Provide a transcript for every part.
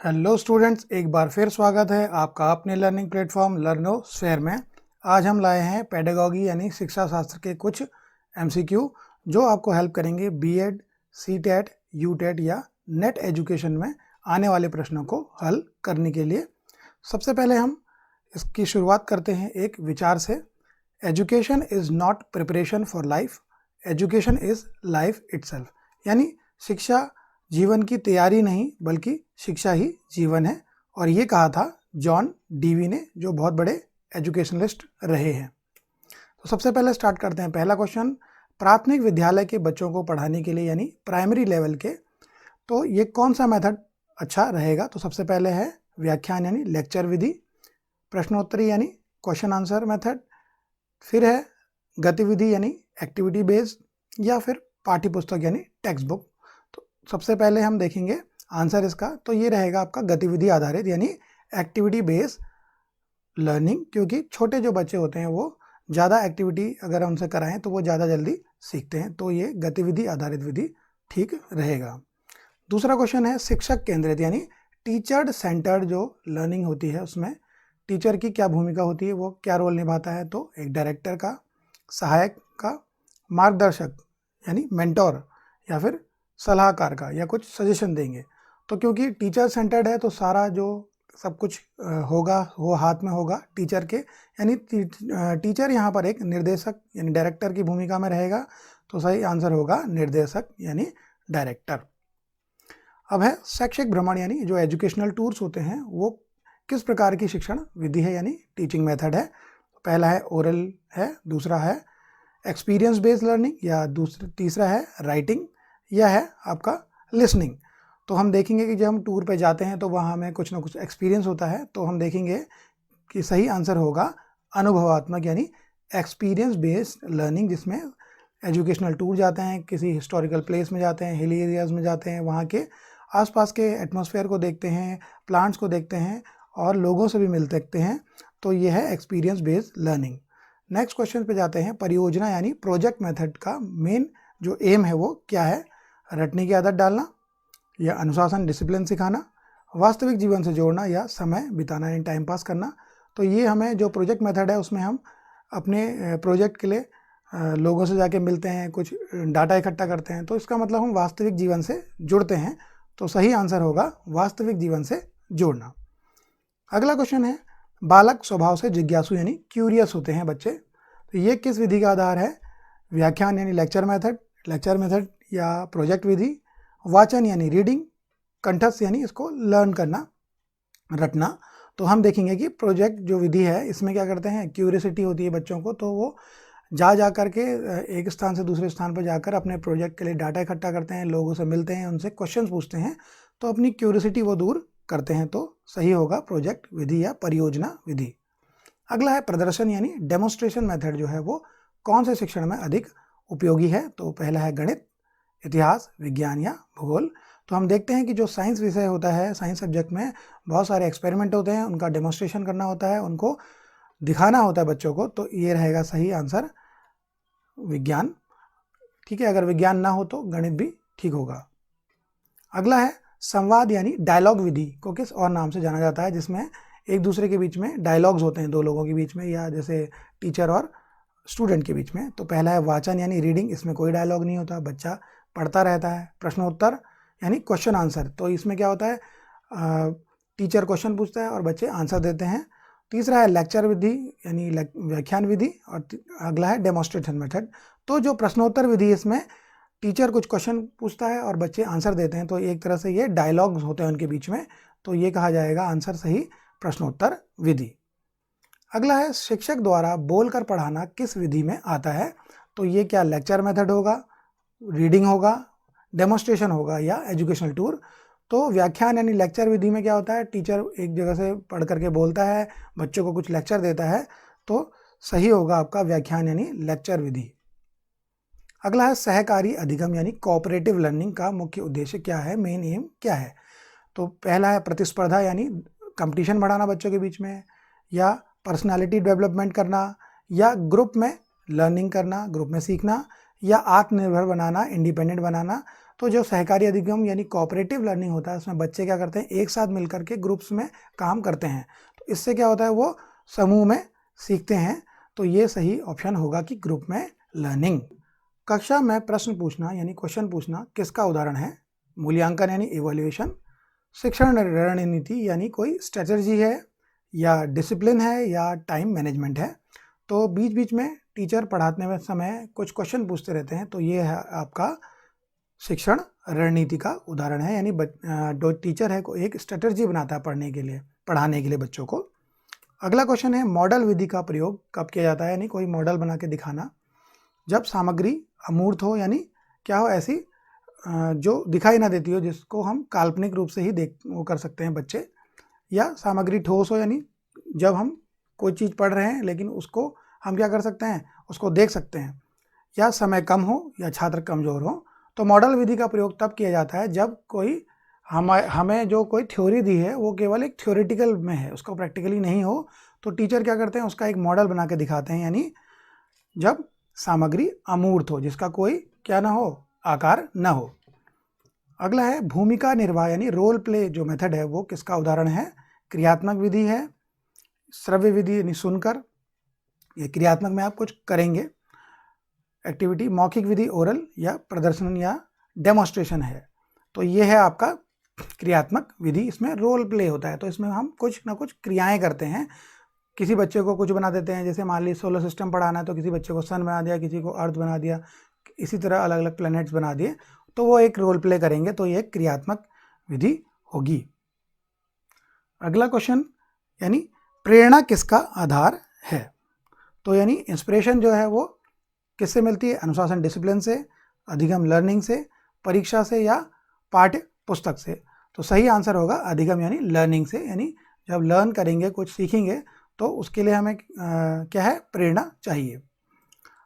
Hello students, एक बार फिर स्वागत है आपका अपने लर्निंग प्लेटफॉर्म लर्नोस्फेयर में। आज हम लाए हैं पेडागॉजी यानी शिक्षा शास्त्र के कुछ एमसीक्यू जो आपको हेल्प करेंगे बीएड, सीटेट, यूटेट या नेट एजुकेशन में आने वाले प्रश्नों को हल करने के लिए। सबसे पहले हम इसकी शुरुआत करते हैं एक विचार से। Education is not preparation for life, education is life itself. यानी शिक्षा जीवन की तैयारी नहीं बल्कि शिक्षा ही जीवन है, और ये कहा था जॉन डीवी ने, जो बहुत बड़े एजुकेशनलिस्ट रहे हैं। तो सबसे पहले स्टार्ट करते हैं। पहला क्वेश्चन, प्राथमिक विद्यालय के बच्चों को पढ़ाने के लिए यानी प्राइमरी लेवल के, तो ये कौन सा मेथड अच्छा रहेगा? तो सबसे पहले है व्याख्यान यानी लेक्चर विधि, प्रश्नोत्तरी यानी क्वेश्चन आंसर मेथड, फिर है गतिविधि यानी एक्टिविटी बेस्ड, या फिर पाठ्य पुस्तक यानी टेक्स्ट बुक। सबसे पहले हम देखेंगे आंसर इसका, तो ये रहेगा आपका गतिविधि आधारित यानी एक्टिविटी बेस्ड लर्निंग, क्योंकि छोटे जो बच्चे होते हैं वो ज़्यादा एक्टिविटी अगर उनसे कराएं तो वो ज़्यादा जल्दी सीखते हैं, तो ये गतिविधि आधारित विधि ठीक रहेगा। दूसरा क्वेश्चन है शिक्षक केंद्रित यानी टीचर सेंटर्ड जो लर्निंग होती है उसमें टीचर की क्या भूमिका होती है, वो क्या रोल निभाता है? तो एक डायरेक्टर का, सहायक का, मार्गदर्शक यानी मेंटोर, या फिर सलाहकार का, या कुछ सजेशन देंगे। तो क्योंकि टीचर सेंटर्ड है तो सारा जो सब कुछ होगा वो हाथ में होगा टीचर के, यानी टीचर यहाँ पर एक निर्देशक यानी डायरेक्टर की भूमिका में रहेगा, तो सही आंसर होगा निर्देशक यानी डायरेक्टर। अब है शैक्षिक भ्रमण यानी जो एजुकेशनल टूर्स होते हैं वो किस प्रकार की शिक्षण विधि है यानी टीचिंग मेथड है? पहला है ओरल है, दूसरा है एक्सपीरियंस बेस्ड लर्निंग, या तीसरा है राइटिंग, यह है आपका लिसनिंग। तो हम देखेंगे कि जब हम टूर पे जाते हैं तो वहाँ हमें कुछ ना कुछ एक्सपीरियंस होता है, तो हम देखेंगे कि सही आंसर होगा अनुभवात्मक यानी एक्सपीरियंस बेस्ड लर्निंग, जिसमें एजुकेशनल टूर जाते हैं, किसी हिस्टोरिकल प्लेस में जाते हैं, हिली एरियाज में जाते हैं, वहाँ के आसपास के एटमॉस्फेयर को देखते हैं, प्लांट्स को देखते हैं और लोगों से भी मिल सकते हैं, तो ये है experience based learning. Next question पे जाते हैं। परियोजना यानी प्रोजेक्ट मेथड का मेन जो एम है वो क्या है? रटने की आदत डालना, या अनुशासन डिसिप्लिन सिखाना, वास्तविक जीवन से जोड़ना, या समय बिताना यानी टाइम पास करना। तो ये हमें जो प्रोजेक्ट मेथड है उसमें हम अपने प्रोजेक्ट के लिए लोगों से जाके मिलते हैं, कुछ डाटा इकट्ठा करते हैं, तो इसका मतलब हम वास्तविक जीवन से जुड़ते हैं, तो सही आंसर होगा वास्तविक जीवन से जोड़ना। अगला क्वेश्चन है बालक स्वभाव से जिज्ञासु यानी क्यूरियस होते हैं बच्चे, तो ये किस विधि का आधार है? व्याख्यान यानी लेक्चर मेथड या प्रोजेक्ट विधि, वाचन यानी रीडिंग, कंठस्थ यानी इसको लर्न करना, रटना। तो हम देखेंगे कि प्रोजेक्ट जो विधि है इसमें क्या करते हैं, क्यूरियोसिटी होती है बच्चों को, तो वो जा कर के एक स्थान से दूसरे स्थान पर जाकर अपने प्रोजेक्ट के लिए डाटा इकट्ठा करते हैं, लोगों से मिलते हैं, उनसे क्वेश्चन पूछते हैं, तो अपनी क्यूरियोसिटी वो दूर करते हैं, तो सही होगा प्रोजेक्ट विधि या परियोजना विधि। अगला है प्रदर्शन यानी डेमोन्स्ट्रेशन मेथड जो है वो कौन से शिक्षण में अधिक उपयोगी है? तो पहला है गणित, इतिहास, विज्ञान या भूगोल। तो हम देखते हैं कि जो साइंस विषय होता है, साइंस सब्जेक्ट में बहुत सारे एक्सपेरिमेंट होते हैं, उनका डेमोन्स्ट्रेशन करना होता है, उनको दिखाना होता है बच्चों को, तो ये रहेगा सही आंसर विज्ञान। ठीक है, अगर विज्ञान ना हो तो गणित भी ठीक होगा। अगला है संवाद यानी डायलॉग विधि को किस और नाम से जाना जाता है, जिसमें एक दूसरे के बीच में डायलॉग्स होते हैं, दो लोगों के बीच में, या जैसे टीचर और स्टूडेंट के बीच में। तो पहला है वाचन यानी रीडिंग, इसमें कोई डायलॉग नहीं होता, बच्चा पढ़ता रहता है। प्रश्नोत्तर यानी क्वेश्चन आंसर, तो इसमें क्या होता है, टीचर क्वेश्चन पूछता है और बच्चे आंसर देते हैं। तीसरा है लेक्चर विधि यानी व्याख्यान विधि, और अगला है डेमोन्स्ट्रेशन मेथड। तो जो प्रश्नोत्तर विधि, इसमें टीचर कुछ क्वेश्चन पूछता है और बच्चे आंसर देते हैं, तो एक तरह से ये डायलॉग्स होते हैं उनके बीच में, तो ये कहा जाएगा आंसर सही प्रश्नोत्तर विधि। अगला है शिक्षक द्वारा बोलकर पढ़ाना किस विधि में आता है? तो ये क्या लेक्चर मेथड होगा, रीडिंग होगा, डेमोन्स्ट्रेशन होगा, या एजुकेशनल टूर? तो व्याख्यान यानी लेक्चर विधि में क्या होता है, टीचर एक जगह से पढ़ करके बोलता है, बच्चों को कुछ लेक्चर देता है, तो सही होगा आपका व्याख्यान यानी लेक्चर विधि। अगला है सहकारी अधिगम यानी कोऑपरेटिव लर्निंग का मुख्य उद्देश्य क्या है, मेन एम क्या है? तो पहला है प्रतिस्पर्धा यानी कंपटीशन बढ़ाना बच्चों के बीच में, या पर्सनालिटी डेवलपमेंट करना, या ग्रुप में लर्निंग करना, ग्रुप में सीखना, या आत्मनिर्भर बनाना, इंडिपेंडेंट बनाना। तो जो सहकारी अधिगम यानी कोऑपरेटिव लर्निंग होता है उसमें बच्चे क्या करते हैं, एक साथ मिलकर के ग्रुप्स में काम करते हैं, तो इससे क्या होता है, वो समूह में सीखते हैं। तो ये सही ऑप्शन होगा कि ग्रुप में लर्निंग। कक्षा में प्रश्न पूछना यानी क्वेश्चन पूछना किसका उदाहरण है? मूल्यांकन यानी इवैल्यूएशन, शिक्षण रणनीति यानी कोई स्ट्रेटजी है, या डिसिप्लिन है, या टाइम मैनेजमेंट है। तो बीच बीच में टीचर पढ़ाने में समय कुछ क्वेश्चन पूछते रहते हैं, तो ये है आपका शिक्षण रणनीति का उदाहरण है, यानी जो टीचर है को एक स्ट्रेटजी बनाता है पढ़ाने के लिए बच्चों को। अगला क्वेश्चन है मॉडल विधि का प्रयोग कब किया जाता है, यानी कोई मॉडल बना के दिखाना। जब सामग्री अमूर्त हो, यानी क्या हो, ऐसी जो दिखाई ना देती हो, जिसको हम काल्पनिक रूप से ही वो कर सकते हैं बच्चे, या सामग्री ठोस हो, यानी जब हम कोई चीज़ पढ़ रहे हैं लेकिन उसको हम क्या कर सकते हैं, उसको देख सकते हैं, या समय कम हो, या छात्र कमज़ोर हो। तो मॉडल विधि का प्रयोग तब किया जाता है जब कोई हमें जो कोई थ्योरी दी है वो केवल एक थ्योरेटिकल में है, उसको प्रैक्टिकली नहीं हो, तो टीचर क्या करते हैं, उसका एक मॉडल बना के दिखाते हैं, यानी जब सामग्री अमूर्त हो, जिसका कोई क्या ना हो, आकार ना हो। अगला है भूमिका निर्वाह यानी रोल प्ले जो मेथड है वो किसका उदाहरण है? क्रियात्मक विधि है, श्रव्य विधि यानी सुनकर, ये क्रियात्मक में आप कुछ करेंगे एक्टिविटी, मौखिक विधि ओरल, या प्रदर्शन या डेमोन्स्ट्रेशन है। तो ये है आपका क्रियात्मक विधि, इसमें रोल प्ले होता है, तो इसमें हम कुछ ना कुछ क्रियाएं करते हैं। किसी बच्चे को कुछ बना देते हैं, जैसे मान लीजिए सोलर सिस्टम पढ़ाना है तो किसी बच्चे को सन बना दिया, किसी को अर्थ बना दिया, इसी तरह अलग अलग प्लैनेट्स बना दिए, तो वो एक रोल प्ले करेंगे, तो ये क्रियात्मक विधि होगी। अगला क्वेश्चन, यानी प्रेरणा किसका आधार है? तो यानी इंस्पिरेशन जो है वो किससे मिलती है? अनुशासन डिसिप्लिन से, अधिगम लर्निंग से, परीक्षा से, या पाठ्य पुस्तक से। तो सही आंसर होगा अधिगम यानी लर्निंग से, यानी जब लर्न करेंगे, कुछ सीखेंगे, तो उसके लिए हमें क्या है, प्रेरणा चाहिए।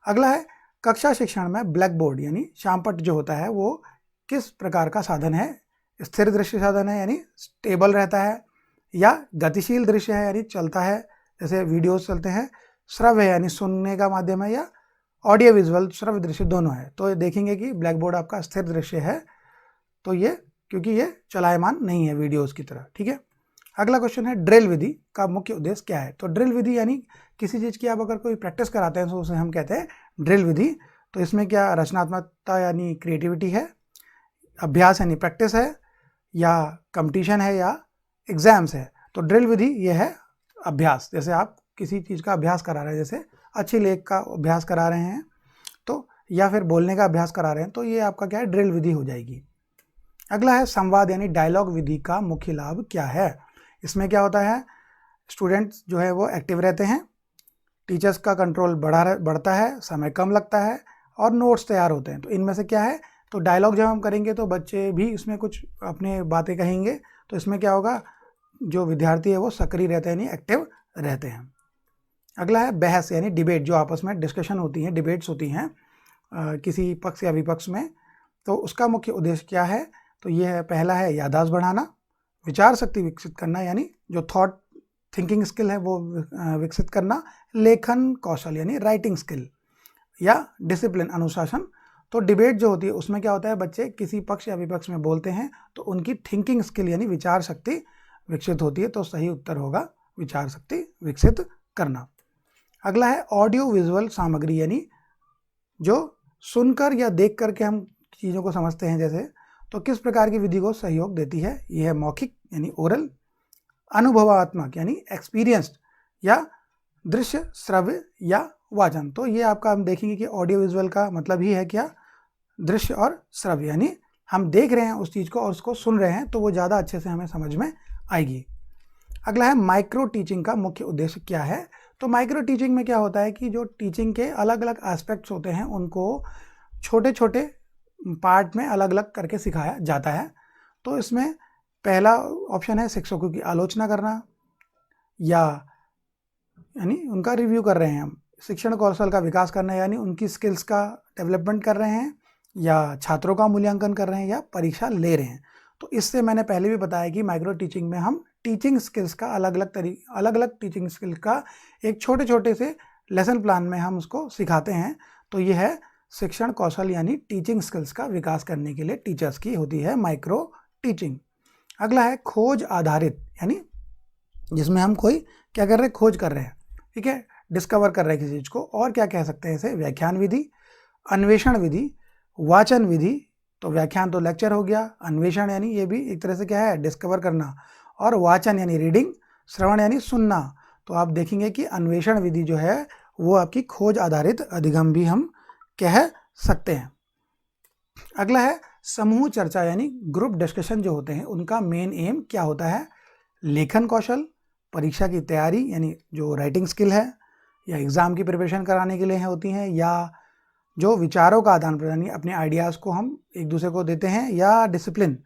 अगला है कक्षा शिक्षण में ब्लैक बोर्ड यानी श्यामपट्ट जो होता है वो किस प्रकार का साधन है? स्थिर दृश्य साधन है यानी स्टेबल रहता है, या गतिशील दृश्य है यानी चलता है, जैसे वीडियोस चलते हैं, श्रव्य है यानी सुनने का माध्यम है, या ऑडियो विजुअल श्रव्य दृश्य दोनों है। तो देखेंगे कि ब्लैक बोर्ड आपका स्थिर दृश्य है, तो ये क्योंकि ये चलायमान नहीं है वीडियोस की तरह, ठीक है। अगला क्वेश्चन है ड्रिल विधि का मुख्य उद्देश्य क्या है? तो ड्रिल विधि यानी किसी चीज़ की आप अगर कोई प्रैक्टिस कराते हैं तो उसे हम कहते हैं ड्रिल विधि। तो इसमें क्या रचनात्मकता यानी क्रिएटिविटी है, अभ्यास यानी प्रैक्टिस है, या कंपटीशन है, या एग्जाम्स है। तो ड्रिल विधि ये है अभ्यास, जैसे आप किसी चीज़ का अभ्यास करा रहे हैं, जैसे अच्छी लेख का अभ्यास करा रहे हैं, तो या फिर बोलने का अभ्यास करा रहे हैं, तो ये आपका क्या है, ड्रिल विधि हो जाएगी। अगला है संवाद यानी डायलॉग विधि का मुख्य लाभ क्या है? इसमें क्या होता है, स्टूडेंट्स जो है वो एक्टिव रहते हैं, टीचर्स का कंट्रोल बढ़ता है, समय कम लगता है, और नोट्स तैयार होते हैं। तो इनमें से क्या है, तो डायलॉग जब हम करेंगे तो बच्चे भी इसमें कुछ अपने बातें कहेंगे, तो इसमें क्या होगा, जो विद्यार्थी है वो सक्रिय रहते हैं यानी एक्टिव रहते हैं। अगला है बहस यानी डिबेट, जो आपस में डिस्कशन होती हैं, डिबेट्स होती हैं किसी पक्ष या विपक्ष में, तो उसका मुख्य उद्देश्य क्या है? तो ये है, पहला है याददाश्त बढ़ाना, विचार शक्ति विकसित करना यानी जो थॉट थिंकिंग स्किल है वो विकसित करना, लेखन कौशल यानी राइटिंग स्किल, या डिसिप्लिन अनुशासन। तो डिबेट जो होती है उसमें क्या होता है, बच्चे किसी पक्ष या विपक्ष में बोलते हैं तो उनकी थिंकिंग स्किल यानी विचार शक्ति विकसित होती है, तो सही उत्तर होगा विचार शक्ति विकसित करना। अगला है ऑडियो विजुअल सामग्री यानी जो सुनकर या देख करके हम चीज़ों को समझते हैं, जैसे तो किस प्रकार की विधि को सहयोग देती है? यह है मौखिक यानी ओरल, अनुभवात्मक यानी एक्सपीरियंस्ड, या दृश्य श्रव्य या वाचन। तो ये आपका हम देखेंगे कि ऑडियो विजुअल का मतलब ही है क्या, दृश्य और श्रव्य, यानी हम देख रहे हैं उस चीज़ को और उसको सुन रहे हैं, तो वो ज़्यादा अच्छे से हमें समझ में आएगी। अगला है माइक्रो टीचिंग का मुख्य उद्देश्य क्या है? तो माइक्रो टीचिंग में क्या होता है कि जो टीचिंग के अलग अलग एस्पेक्ट्स होते हैं उनको छोटे छोटे पार्ट में अलग अलग करके सिखाया जाता है। तो इसमें पहला ऑप्शन है शिक्षकों की आलोचना करना, या यानी उनका रिव्यू कर रहे हैं हम, शिक्षण कौशल का विकास करना यानी उनकी स्किल्स का डेवलपमेंट कर रहे हैं, या छात्रों का मूल्यांकन कर रहे हैं, या परीक्षा ले रहे हैं। तो इससे मैंने पहले भी बताया कि माइक्रो टीचिंग में हम टीचिंग स्किल्स का अलग अलग टीचिंग स्किल का एक छोटे छोटे से लेसन प्लान में हम उसको सिखाते हैं। तो ये है शिक्षण कौशल यानी टीचिंग स्किल्स का विकास करने के लिए टीचर्स की होती है माइक्रो टीचिंग। अगला है खोज आधारित, यानी जिसमें हम कोई क्या कर रहे हैं, खोज कर रहे हैं, ठीक है, डिस्कवर कर रहे हैं किसी चीज़ को। और क्या कह सकते हैं इसे, व्याख्यान विधि, अन्वेषण विधि, वाचन विधि। तो व्याख्यान तो लेक्चर हो गया, अन्वेषण यानी ये भी एक तरह से क्या है, डिस्कवर करना, और वाचन यानी रीडिंग, श्रवण यानी सुनना। तो आप देखेंगे कि अन्वेषण विधि जो है वो आपकी खोज आधारित अधिगम भी हम कह सकते हैं। अगला है समूह चर्चा यानी ग्रुप डिस्कशन जो होते हैं उनका मेन एम क्या होता है, लेखन कौशल, परीक्षा की तैयारी यानी जो राइटिंग स्किल है, या एग्ज़ाम की प्रिपरेशन कराने के लिए होती हैं, या जो विचारों का आदान प्रदान, अपने आइडियाज़ को हम एक दूसरे को देते हैं, या डिसिप्लिन।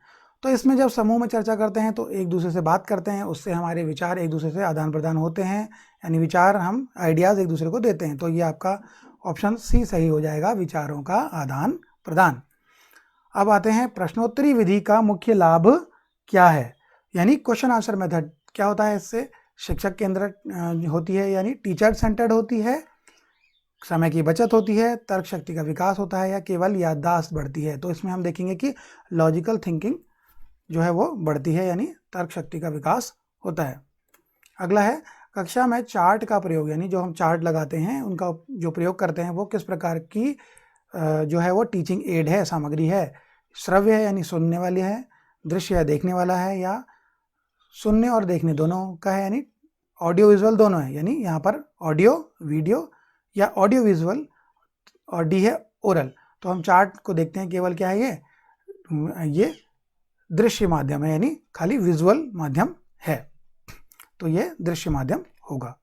तो इसमें जब समूह में चर्चा करते हैं तो एक दूसरे से बात करते हैं, उससे हमारे विचार एक दूसरे से आदान प्रदान होते हैं, यानी विचार हम आइडियाज़ एक दूसरे को देते हैं। तो ये आपका ऑप्शन सी सही हो जाएगा, विचारों का आदान प्रदान। अब आते हैं प्रश्नोत्तरी विधि का मुख्य लाभ क्या है, यानी क्वेश्चन आंसर मेथड क्या होता है। इससे शिक्षक केंद्र होती है, यानी टीचर सेंटर्ड होती है, समय की बचत होती है, तर्क शक्ति का विकास होता है, या केवल याददाश्त बढ़ती है। तो इसमें हम देखेंगे कि लॉजिकल थिंकिंग जो है वो बढ़ती है, यानी तर्क शक्ति का विकास होता है। अगला है कक्षा में चार्ट का प्रयोग, यानी जो हम चार्ट लगाते हैं उनका जो प्रयोग करते हैं वो किस प्रकार की जो है वो टीचिंग एड है, सामग्री है। श्रव्य है यानी सुनने वाली है, दृश्य है देखने वाला है, या सुनने और देखने दोनों का है, यानी ऑडियो विजुअल दोनों है, यानी यहाँ पर ऑडियो वीडियो या ऑडियो विजुअल, और डी है ओरल। तो हम चार्ट को देखते हैं, केवल क्या है ये दृश्य माध्यम है, यानी खाली विजुअल माध्यम है, तो ये दृश्य माध्यम होगा।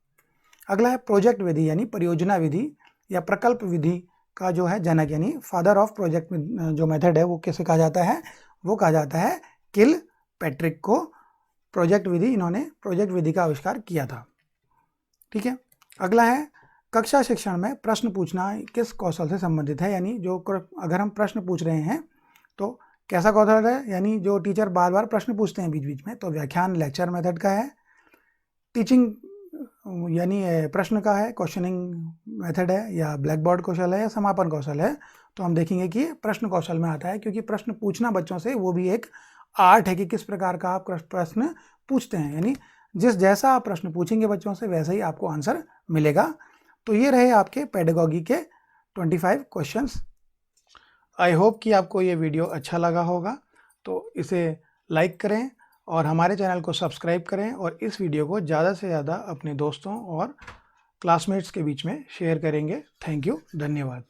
अगला है प्रोजेक्ट विधि यानी परियोजना विधि या प्रकल्प विधि का जो है जनक, यानी फादर ऑफ प्रोजेक्ट जो मेथड है वो किसे कहा जाता है, वो कहा जाता है किल पैट्रिक को। प्रोजेक्ट विधि, इन्होंने प्रोजेक्ट विधि का आविष्कार किया था, ठीक है। अगला है कक्षा शिक्षण में प्रश्न पूछना किस कौशल से संबंधित है, यानी जो अगर हम प्रश्न पूछ रहे हैं तो कैसा कौशल है, यानी जो टीचर बार बार प्रश्न पूछते हैं बीच बीच में, तो व्याख्यान लेक्चर मेथड का है। टीचिंग यानी प्रश्न का है, क्वेश्चनिंग मेथड है, या ब्लैक बोर्ड कौशल है, या समापन कौशल है। तो हम देखेंगे कि प्रश्न कौशल में आता है, क्योंकि प्रश्न पूछना बच्चों से वो भी एक आर्ट है कि किस प्रकार का आप प्रश्न पूछते हैं, यानी जिस जैसा आप प्रश्न पूछेंगे बच्चों से वैसा ही आपको आंसर मिलेगा। तो ये रहे आपके पेडागॉजी के 25 क्वेश्चंस। आई होप कि आपको ये वीडियो अच्छा लगा होगा, तो इसे लाइक करें और हमारे चैनल को सब्सक्राइब करें, और इस वीडियो को ज़्यादा से ज़्यादा अपने दोस्तों और क्लासमेट्स के बीच में शेयर करेंगे। थैंक यू, धन्यवाद।